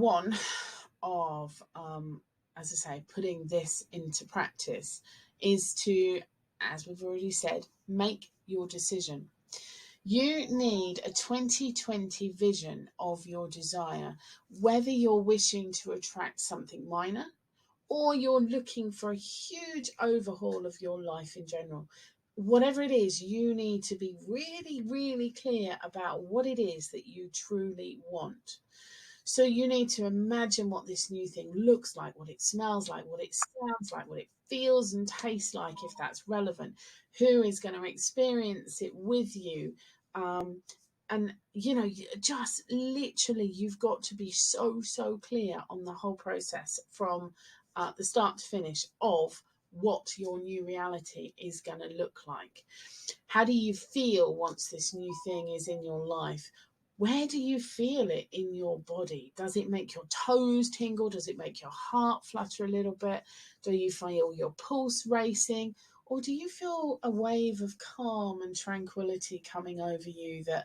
one of, as I say, putting this into practice is to, as we've already said, make your decision. You need a 2020 vision of your desire, whether you're wishing to attract something minor or you're looking for a huge overhaul of your life in general. Whatever it is, you need to be really, really clear about what it is that you truly want. So you need to imagine what this new thing looks like, what it smells like, what it sounds like, what it feels and tastes like, if that's relevant, who is going to experience it with you. And, just literally, you've got to be so clear on the whole process from the start to finish of what your new reality is going to look like. How do you feel once this new thing is in your life? Where do you feel it in your body? Does it make your toes tingle? Does it make your heart flutter a little bit? Do you feel your pulse racing? Or do you feel a wave of calm and tranquility coming over you that,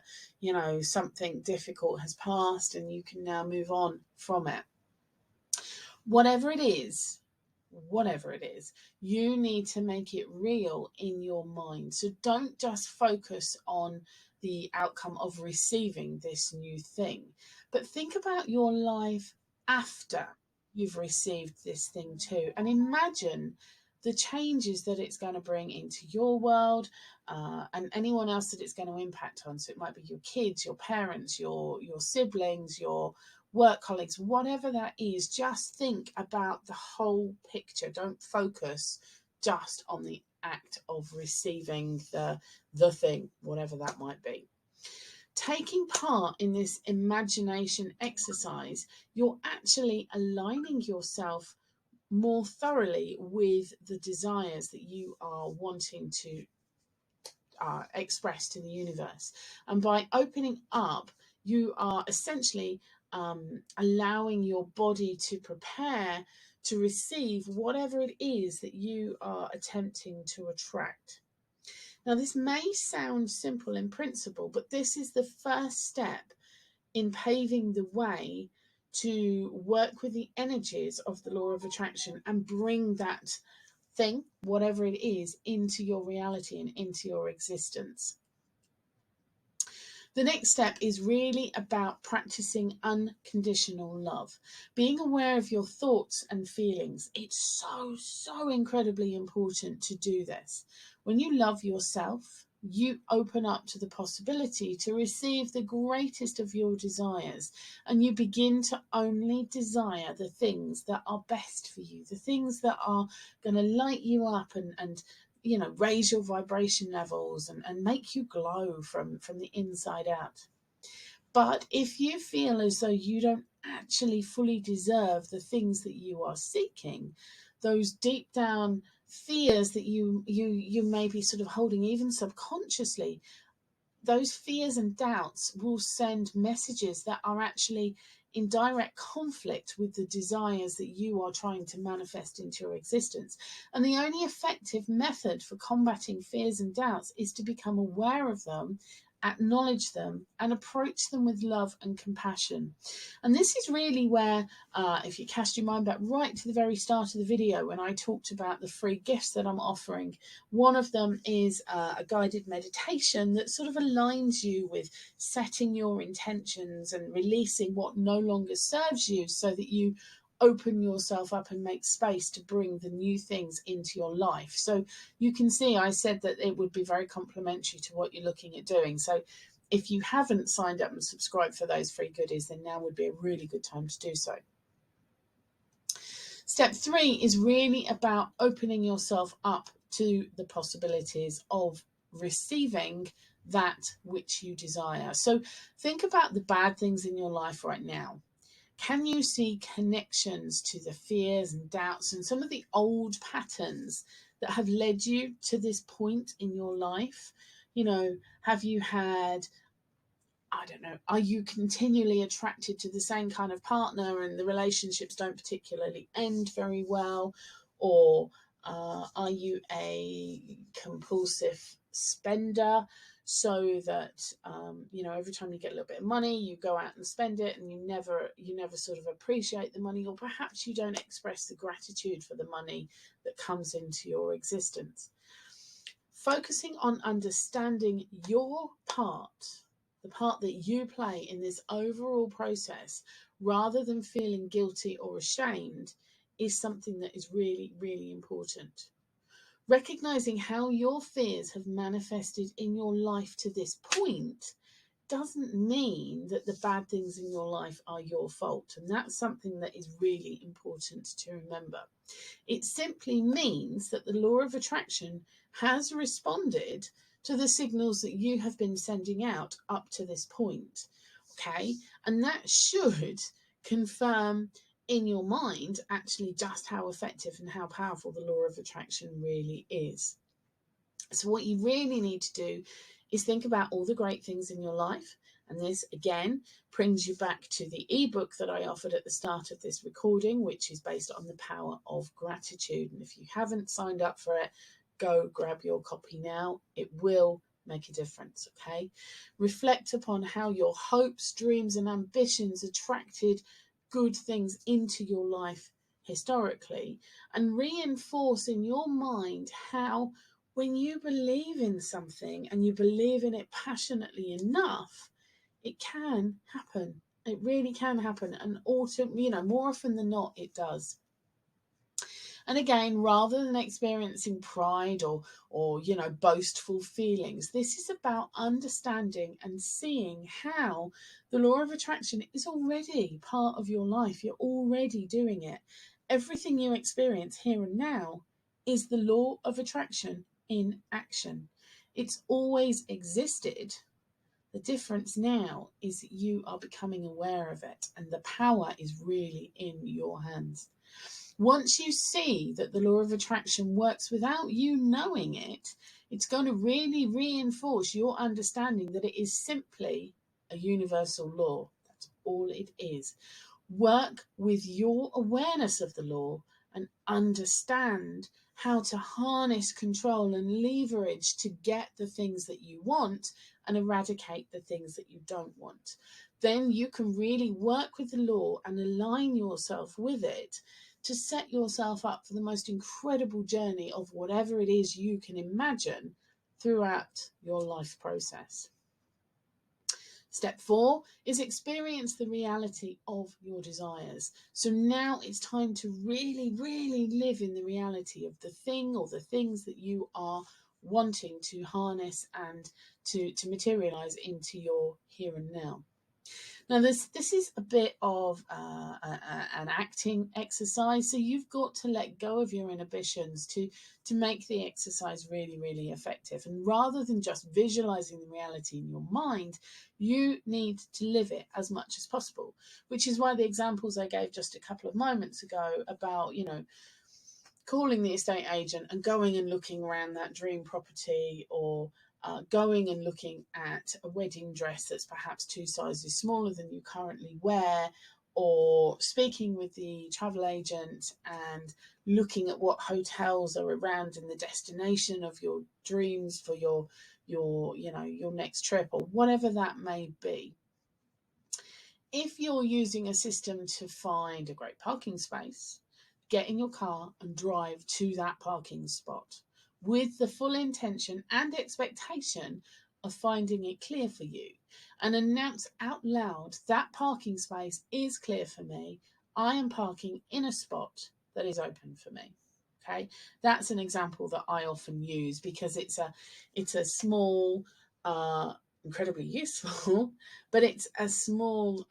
something difficult has passed and you can now move on from it? Whatever it is, you need to make it real in your mind. So don't just focus on the outcome of receiving this new thing, but think about your life after you've received this thing too, and imagine the changes that it's going to bring into your world and anyone else that it's going to impact on. So it might be your kids, your parents, your siblings, your work colleagues, whatever that is. Just think about the whole picture. Don't focus just on the act of receiving the thing, whatever that might be. Taking part in this imagination exercise, you're actually aligning yourself more thoroughly with the desires that you are wanting to express to the universe. And by opening up, you are essentially allowing your body to prepare to receive whatever it is that you are attempting to attract. Now, this may sound simple in principle, but this is the first step in paving the way to work with the energies of the law of attraction and bring that thing, whatever it is, into your reality and into your existence. The next step is really about practicing unconditional love, being aware of your thoughts and feelings. It's so incredibly important to do this. When you love yourself, you open up to the possibility to receive the greatest of your desires, and you begin to only desire the things that are best for you, the things that are going to light you up and raise your vibration levels and make you glow from the inside out. But if you feel as though you don't actually fully deserve the things that you are seeking, those deep down fears that you may be sort of holding even subconsciously, those fears and doubts will send messages that are actually in direct conflict with the desires that you are trying to manifest into your existence. And the only effective method for combating fears and doubts is to become aware of them, acknowledge them, and approach them with love and compassion. And this is really where, if you cast your mind back right to the very start of the video when I talked about the free gifts that I'm offering, one of them is a guided meditation that sort of aligns you with setting your intentions and releasing what no longer serves you, so that you open yourself up and make space to bring the new things into your life. So you can see I said that it would be very complementary to what you're looking at doing. So if you haven't signed up and subscribed for those free goodies, then now would be a really good time to do so. Step 3 is really about opening yourself up to the possibilities of receiving that which you desire. So think about the bad things in your life right now. Can you see connections to the fears and doubts and some of the old patterns that have led you to this point in your life? Have you had, are you continually attracted to the same kind of partner and the relationships don't particularly end very well? Or are you a compulsive spender so that every time you get a little bit of money, you go out and spend it, and you never sort of appreciate the money, or perhaps you don't express the gratitude for the money that comes into your existence. Focusing on understanding your part, the part that you play in this overall process, rather than feeling guilty or ashamed, is something that is really, really important. Recognizing how your fears have manifested in your life to this point doesn't mean that the bad things in your life are your fault. And that's something that is really important to remember. It simply means that the law of attraction has responded to the signals that you have been sending out up to this point. Okay. And that should confirm in your mind actually just how effective and how powerful the law of attraction really is. So what you really need to do is think about all the great things in your life. And this, again, brings you back to the ebook that I offered at the start of this recording, which is based on the power of gratitude. And if you haven't signed up for it, go grab your copy now. It will make a difference, okay? Reflect upon how your hopes, dreams, and ambitions attracted good things into your life historically, and reinforce in your mind how, when you believe in something and you believe in it passionately enough, it can happen. It really can happen. And more often than not, it does. And again, rather than experiencing pride or boastful feelings, this is about understanding and seeing how the law of attraction is already part of your life. You're already doing it. Everything you experience here and now is the law of attraction in action. It's always existed. The difference now is that you are becoming aware of it, and the power is really in your hands. Once you see that the law of attraction works without you knowing it, it's going to really reinforce your understanding that it is simply a universal law. That's all it is. Work with your awareness of the law and understand how to harness, control, and leverage to get the things that you want and eradicate the things that you don't want. Then you can really work with the law and align yourself with it to set yourself up for the most incredible journey of whatever it is you can imagine throughout your life process. Step 4 is experience the reality of your desires. So now it's time to really, really live in the reality of the thing or the things that you are wanting to harness and to materialize into your here and now. Now, this is a bit of an acting exercise, so you've got to let go of your inhibitions to make the exercise really, really effective. And rather than just visualizing the reality in your mind, you need to live it as much as possible, which is why the examples I gave just a couple of moments ago about, calling the estate agent and going and looking around that dream property, or going and looking at a wedding dress that's perhaps 2 sizes smaller than you currently wear, or speaking with the travel agent and looking at what hotels are around in the destination of your dreams for your next trip, or whatever that may be. If you're using a system to find a great parking space, get in your car and drive to that parking spot with the full intention and expectation of finding it clear for you, and announce out loud, that parking space is clear for me. I am parking in a spot that is open for me. Okay, that's an example that I often use because it's a small, incredibly useful, but it's a small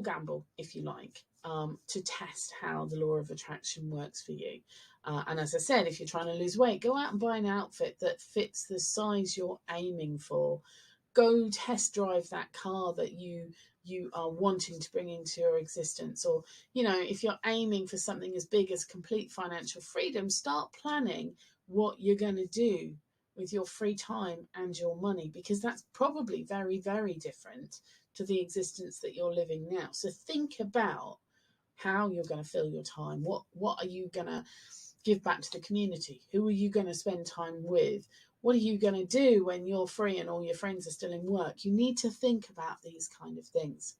gamble, if you like, to test how the law of attraction works for you. And as I said, if you're trying to lose weight, go out and buy an outfit that fits the size you're aiming for. Go test drive that car that you are wanting to bring into your existence. Or, if you're aiming for something as big as complete financial freedom, start planning what you're going to do with your free time and your money, because that's probably very, very different to the existence that you're living now. So think about how you're going to fill your time. What are you going to give back to the community? Who are you going to spend time with? What are you going to do when you're free and all your friends are still in work? You need to think about these kind of things.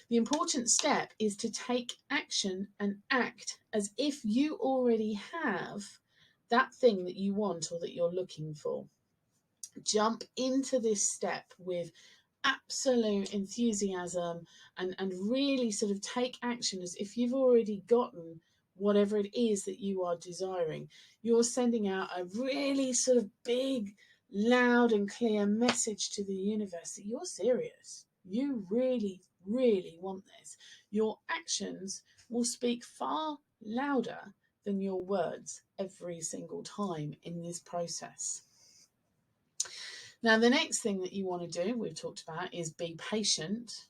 The important step is to take action and act as if you already have that thing that you want or that you're looking for. Jump into this step with absolute enthusiasm and really sort of take action as if you've already gotten whatever it is that you are desiring. You're sending out a really sort of big, loud and clear message to the universe that you're serious. You really, really want this. Your actions will speak far louder than your words every single time in this process. Now, the next thing that you want to do, we've talked about, is be patient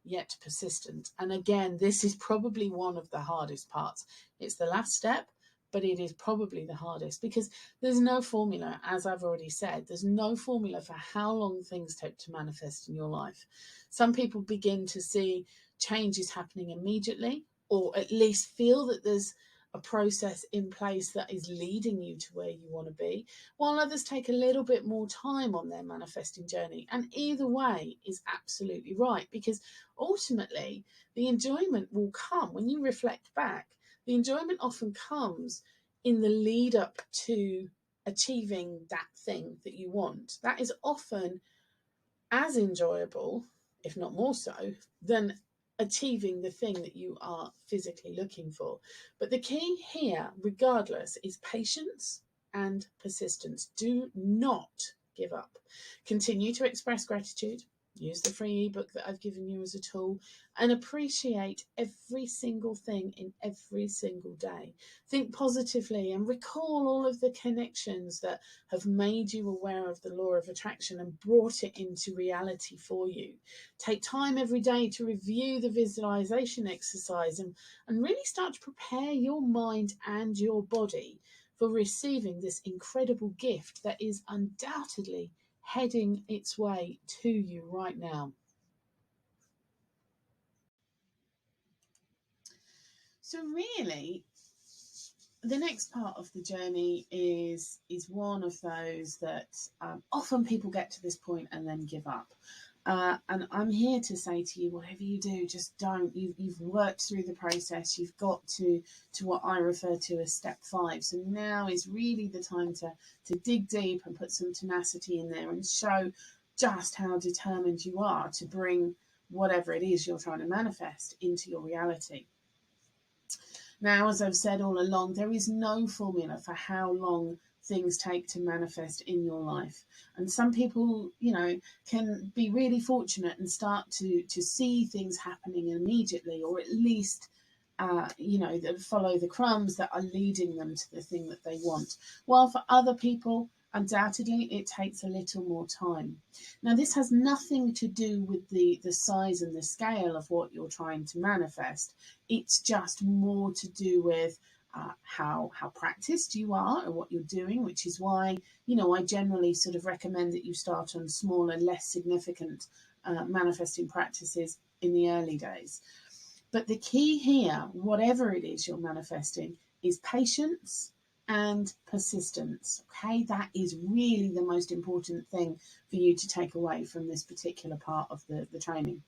yet persistent. And again, this is probably one of the hardest parts. It's the last step, but it is probably the hardest because there's no formula, as I've already said, there's no formula for how long things take to manifest in your life. Some people begin to see changes happening immediately, or at least feel that there's a process in place that is leading you to where you want to be, while others take a little bit more time on their manifesting journey. And either way is absolutely right, because ultimately the enjoyment will come when you reflect back. The enjoyment often comes in the lead up to achieving that thing that you want. That is often as enjoyable, if not more so, than achieving the thing that you are physically looking for. But the key here, regardless, is patience and persistence. Do not give up. Continue to express gratitude. Use the free ebook that I've given you as a tool, and appreciate every single thing in every single day. Think positively and recall all of the connections that have made you aware of the law of attraction and brought it into reality for you. Take time every day to review the visualization exercise and really start to prepare your mind and your body for receiving this incredible gift that is undoubtedly heading its way to you right now. So really, the next part of the journey is one of those that often people get to this point and then give up. And I'm here to say to you, whatever you do, just don't. You've worked through the process. You've got to what I refer to as step 5. So now is really the time to dig deep and put some tenacity in there and show just how determined you are to bring whatever it is you're trying to manifest into your reality. Now, as I've said all along, there is no formula for how long things take to manifest in your life. And some people, can be really fortunate and start to see things happening immediately, or at least, that follow the crumbs that are leading them to the thing that they want. While for other people, undoubtedly, it takes a little more time. Now, this has nothing to do with the size and the scale of what you're trying to manifest. It's just more to do with how practiced you are and what you're doing, which is why, I generally sort of recommend that you start on smaller, less significant manifesting practices in the early days. But the key here, whatever it is you're manifesting, is patience and persistence. Okay, that is really the most important thing for you to take away from this particular part of the training.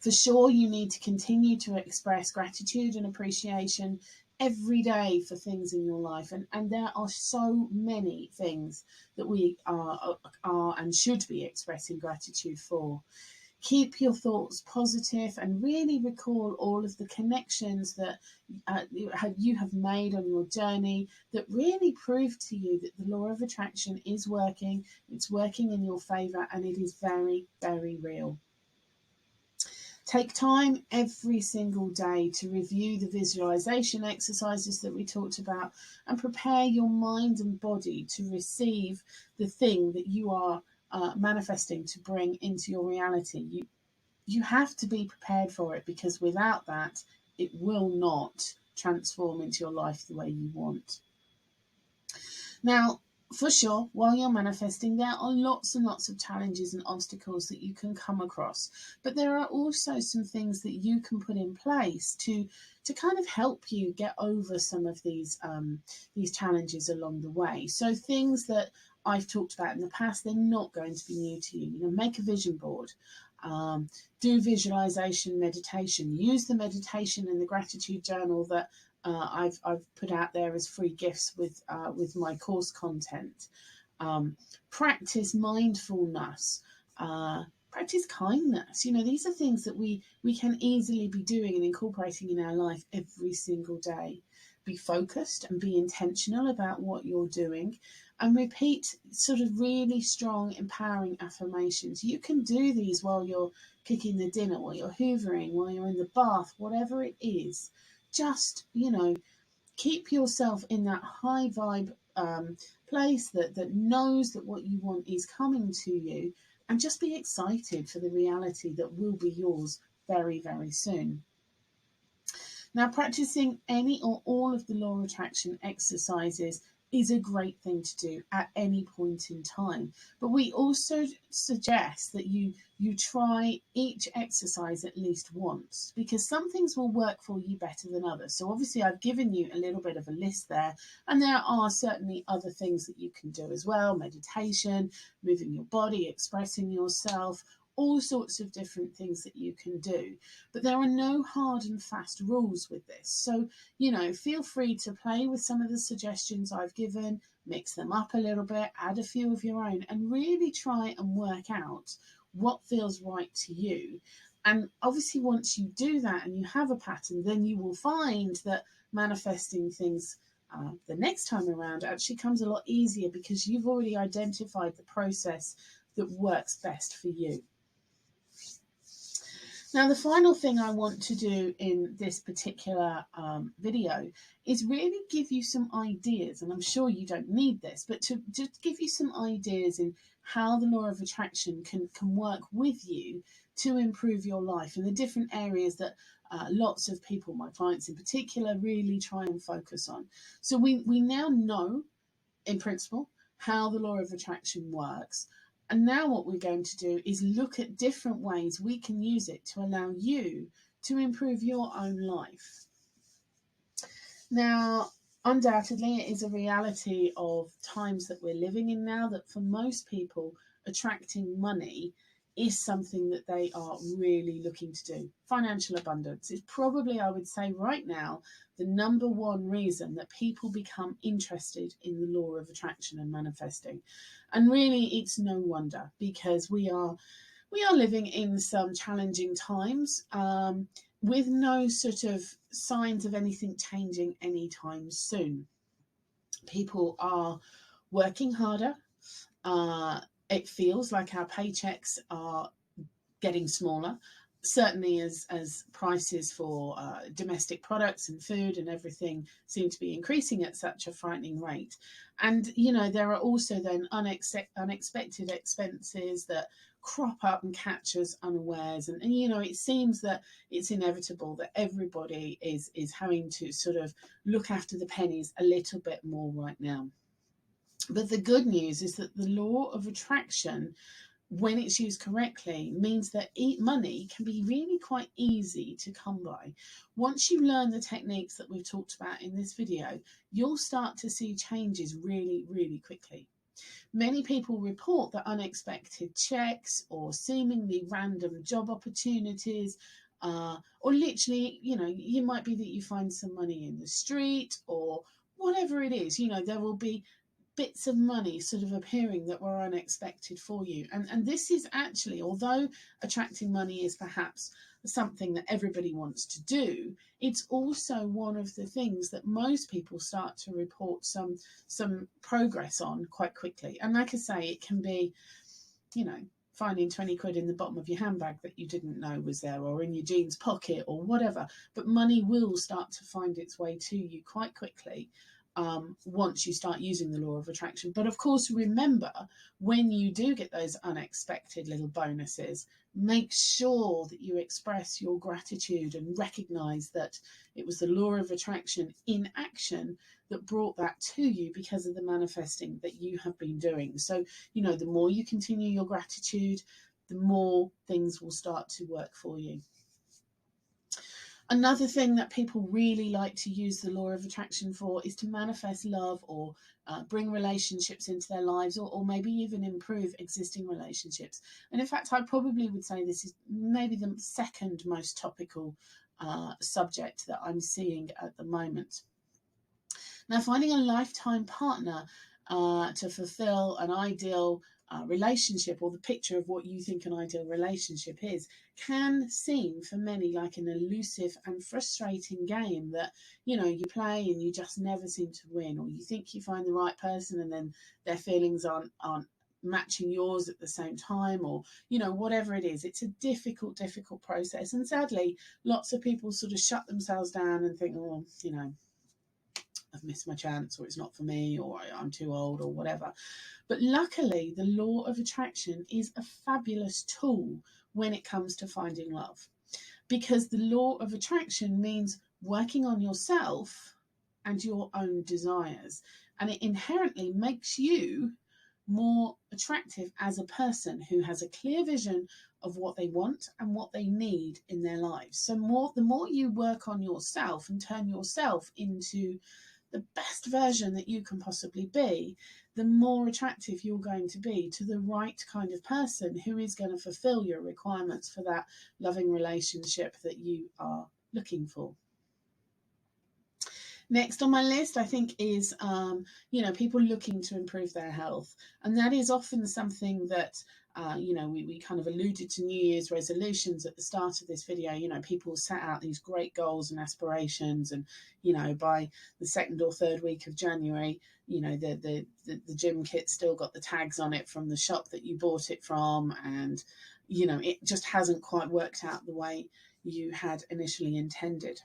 For sure, you need to continue to express gratitude and appreciation every day for things in your life. And there are so many things that we are and should be expressing gratitude for. Keep your thoughts positive and really recall all of the connections that you have made on your journey that really prove to you that the law of attraction is working, it's working in your favor, and it is very, very real. Take time every single day to review the visualization exercises that we talked about and prepare your mind and body to receive the thing that you are manifesting to bring into your reality. You have to be prepared for it, because without that, it will not transform into your life the way you want. Now, for sure, while you're manifesting, there are lots and lots of challenges and obstacles that you can come across. But there are also some things that you can put in place to kind of help you get over some of these challenges along the way. So things that I've talked about in the past, they're not going to be new to you. You know, make a vision board, do visualization, meditation, use the meditation and the gratitude journal that I've put out there as free gifts with my course content. Practice mindfulness, practice kindness. You know, these are things that we can easily be doing and incorporating in our life every single day. Be focused and be intentional about what you're doing, and repeat sort of really strong, empowering affirmations. You can do these while you're cooking the dinner, while you're hoovering, while you're in the bath, whatever it is. Just, you know, keep yourself in that high vibe place that knows that what you want is coming to you, and just be excited for the reality that will be yours very, very soon. Now, practicing any or all of the law of attraction exercises is a great thing to do at any point in time. But we also suggest that you try each exercise at least once, because some things will work for you better than others. So obviously I've given you a little bit of a list there, and there are certainly other things that you can do as well: meditation, moving your body, expressing yourself, all sorts of different things that you can do. But there are no hard and fast rules with this. So, you know, feel free to play with some of the suggestions I've given, mix them up a little bit, add a few of your own, and really try and work out what feels right to you. And obviously, once you do that and you have a pattern, then you will find that manifesting things the next time around actually comes a lot easier, because you've already identified the process that works best for you. Now, the final thing I want to do in this particular video is really give you some ideas, and I'm sure you don't need this, but to just give you some ideas in how the law of attraction can work with you to improve your life, and the different areas that lots of people, my clients in particular, really try and focus on. So we now know, in principle, how the law of attraction works. And now what we're going to do is look at different ways we can use it to allow you to improve your own life. Now, undoubtedly, it is a reality of times that we're living in now that for most people, attracting money is something that they are really looking to do. Financial abundance is probably, I would say right now, the number one reason that people become interested in the law of attraction and manifesting. And really, it's no wonder, because we are living in some challenging times with no sort of signs of anything changing anytime soon. People are working harder. It feels like our paychecks are getting smaller, certainly as prices for domestic products and food and everything seem to be increasing at such a frightening rate. And, you know, there are also then unexpected expenses that crop up and catch us unawares. And, you know, it seems that it's inevitable that everybody is having to sort of look after the pennies a little bit more right now. But the good news is that the law of attraction, when it's used correctly, means that money can be really quite easy to come by. Once you learn the techniques that we've talked about in this video, you'll start to see changes really, really quickly. Many people report that unexpected checks or seemingly random job opportunities, or literally, you know, it might be that you find some money in the street or whatever it is, you know, there will be bits of money sort of appearing that were unexpected for you. And this is actually, although attracting money is perhaps something that everybody wants to do, it's also one of the things that most people start to report some progress on quite quickly. And like I say, it can be, you know, finding 20 quid in the bottom of your handbag that you didn't know was there, or in your jeans pocket or whatever. But money will start to find its way to you quite quickly once you start using the law of attraction. But of course, remember, when you do get those unexpected little bonuses, make sure that you express your gratitude and recognize that it was the law of attraction in action that brought that to you because of the manifesting that you have been doing. So, you know, the more you continue your gratitude, the more things will start to work for you. Another thing that people really like to use the law of attraction for is to manifest love, or bring relationships into their lives, or maybe even improve existing relationships. And in fact, I probably would say this is maybe the second most topical subject that I'm seeing at the moment. Now, finding a lifetime partner to fulfill an ideal relationship, or the picture of what you think an ideal relationship is, can seem for many like an elusive and frustrating game that, you know, you play and you just never seem to win, or you think you find the right person and then their feelings aren't matching yours at the same time, or, you know, whatever it is. It's a difficult process, and sadly lots of people sort of shut themselves down and think, oh, you know, I've missed my chance, or it's not for me, or I'm too old, or whatever. But luckily, the law of attraction is a fabulous tool when it comes to finding love, because the law of attraction means working on yourself and your own desires, and it inherently makes you more attractive as a person who has a clear vision of what they want and what they need in their lives. So the more you work on yourself and turn yourself into the best version that you can possibly be, the more attractive you're going to be to the right kind of person who is going to fulfill your requirements for that loving relationship that you are looking for. Next on my list, I think, is people looking to improve their health, and that is often something that we kind of alluded to New Year's resolutions at the start of this video. You know, people set out these great goals and aspirations, and by the second or third week of January, the gym kit still got the tags on it from the shop that you bought it from, and it just hasn't quite worked out the way you had initially intended.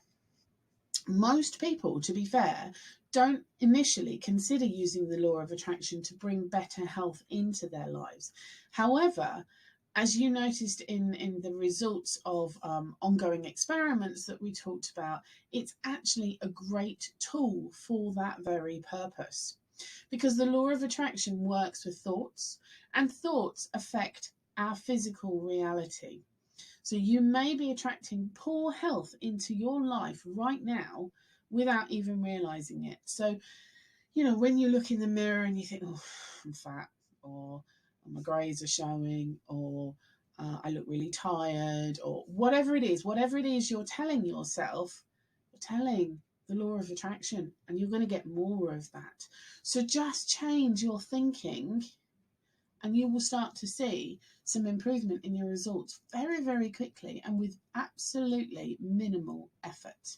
Most people, to be fair, don't initially consider using the law of attraction to bring better health into their lives. However, as you noticed in the results of ongoing experiments that we talked about, it's actually a great tool for that very purpose. Because the law of attraction works with thoughts, and thoughts affect our physical reality. So you may be attracting poor health into your life right now without even realizing it. So, when you look in the mirror and you think, oh, I'm fat, or my greys are showing, or I look really tired, or whatever it is you're telling yourself, you're telling the law of attraction, and you're going to get more of that. So just change your thinking, and you will start to see some improvement in your results very, very quickly and with absolutely minimal effort.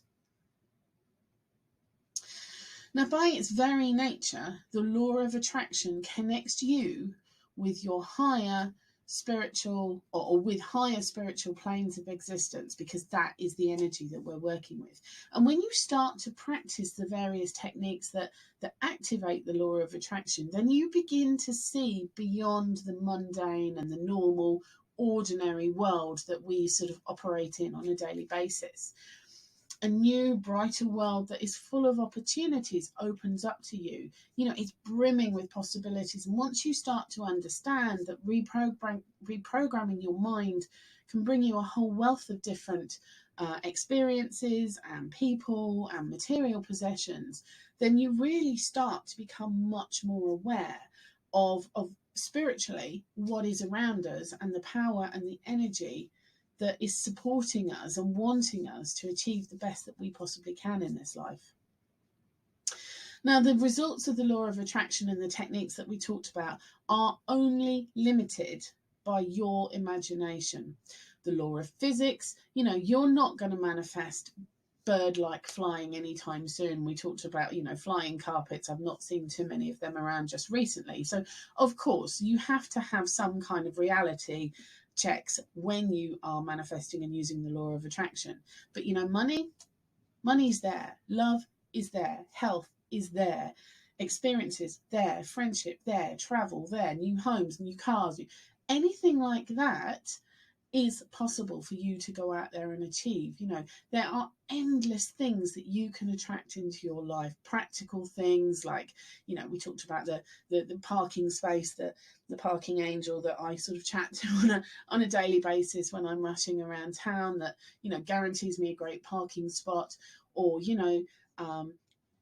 Now, by its very nature, the law of attraction connects you with your higher spiritual or with higher spiritual planes of existence, because that is the energy that we're working with. And when you start to practice the various techniques that activate the law of attraction, then you begin to see beyond the mundane and the normal, ordinary world that we sort of operate in on a daily basis. A new, brighter world that is full of opportunities opens up to you. It's brimming with possibilities. And once you start to understand that reprogramming your mind can bring you a whole wealth of different experiences and people and material possessions, then you really start to become much more aware of spiritually what is around us, and the power and the energy that is supporting us and wanting us to achieve the best that we possibly can in this life. Now, the results of the law of attraction and the techniques that we talked about are only limited by your imagination. The law of physics, you're not going to manifest bird-like flying anytime soon. We talked about, flying carpets. I've not seen too many of them around just recently. So, of course, you have to have some kind of reality checks when you are manifesting and using the law of attraction. But money's there, love is there, health is there, experiences there, friendship there, travel there, new homes, new cars, anything like that is possible for you to go out there and achieve. You know, there are endless things that you can attract into your life, practical things like, you know, we talked about the parking space, the parking angel that I sort of chat to on a daily basis when I'm rushing around town, that, you know, guarantees me a great parking spot. Or, you know,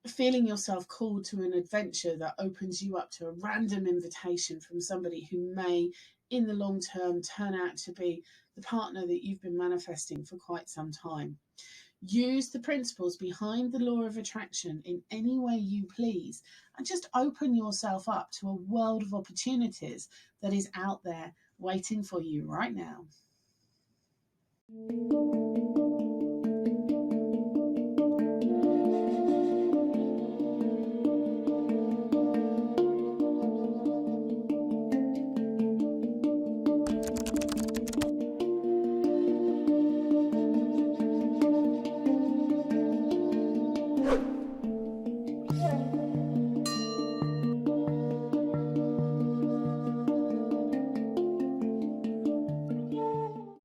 feeling yourself called to an adventure that opens you up to a random invitation from somebody who may, in the long term, turn out to be the partner that you've been manifesting for quite some time. Use the principles behind the law of attraction in any way you please, and just open yourself up to a world of opportunities that is out there waiting for you right now.